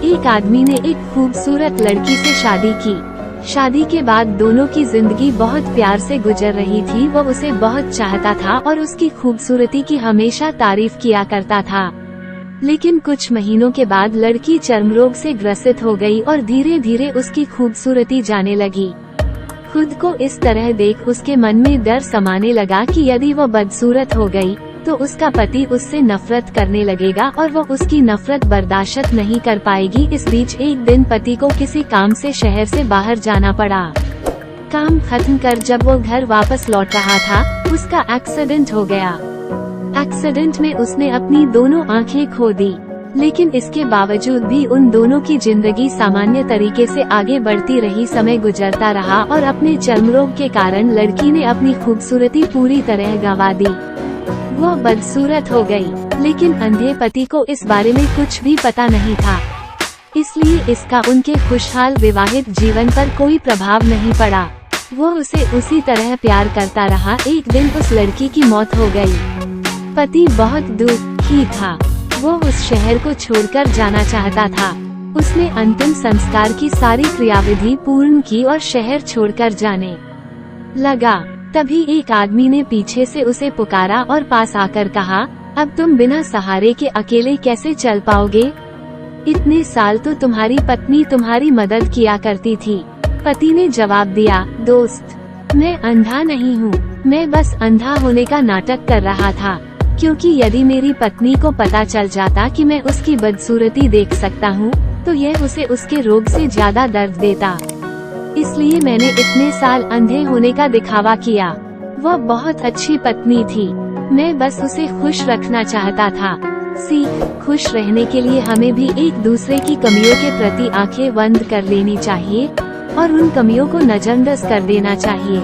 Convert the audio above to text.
एक आदमी ने एक खूबसूरत लड़की से शादी की। शादी के बाद दोनों की जिंदगी बहुत प्यार से गुजर रही थी। वो उसे बहुत चाहता था और उसकी खूबसूरती की हमेशा तारीफ किया करता था। लेकिन कुछ महीनों के बाद लड़की चर्मरोग से ग्रसित हो गई और धीरे धीरे उसकी खूबसूरती जाने लगी। खुद को इस तरह देख उसके मन में डर समाने लगा कि यदि वो बदसूरत हो गई तो उसका पति उससे नफरत करने लगेगा और वो उसकी नफरत बर्दाश्त नहीं कर पाएगी। इस बीच एक दिन पति को किसी काम से शहर से बाहर जाना पड़ा। काम खत्म कर जब वो घर वापस लौट रहा था, उसका एक्सीडेंट हो गया। एक्सीडेंट में उसने अपनी दोनों आंखें खो दी, लेकिन इसके बावजूद भी उन दोनों की जिंदगी सामान्य तरीके से आगे बढ़ती रही। समय गुजरता रहा और अपने चर्मरोग के कारण लड़की ने अपनी खूबसूरती पूरी तरह गंवा दी। वो बदसूरत हो गई, लेकिन अंधे पति को इस बारे में कुछ भी पता नहीं था, इसलिए इसका उनके खुशहाल विवाहित जीवन पर कोई प्रभाव नहीं पड़ा। वो उसे उसी तरह प्यार करता रहा। एक दिन उस लड़की की मौत हो गई। पति बहुत दुखी था। वो उस शहर को छोड़कर जाना चाहता था। उसने अंतिम संस्कार की सारी क्रियाविधि पूर्ण की और शहर छोड़कर जाने लगा। तभी एक आदमी ने पीछे से उसे पुकारा और पास आकर कहा, अब तुम बिना सहारे के अकेले कैसे चल पाओगे? इतने साल तो तुम्हारी पत्नी तुम्हारी मदद किया करती थी। पति ने जवाब दिया, दोस्त, मैं अंधा नहीं हूँ, मैं बस अंधा होने का नाटक कर रहा था, क्योंकि यदि मेरी पत्नी को पता चल जाता कि मैं उसकी बदसूरती देख सकता हूँ, तो यह उसे उसके रोग से ज्यादा दर्द देता। इसलिए मैंने इतने साल अंधे होने का दिखावा किया। वह बहुत अच्छी पत्नी थी, मैं बस उसे खुश रखना चाहता था। सीख, खुश रहने के लिए हमें भी एक दूसरे की कमियों के प्रति आंखें बंद कर लेनी चाहिए और उन कमियों को नजरअंदाज कर देना चाहिए।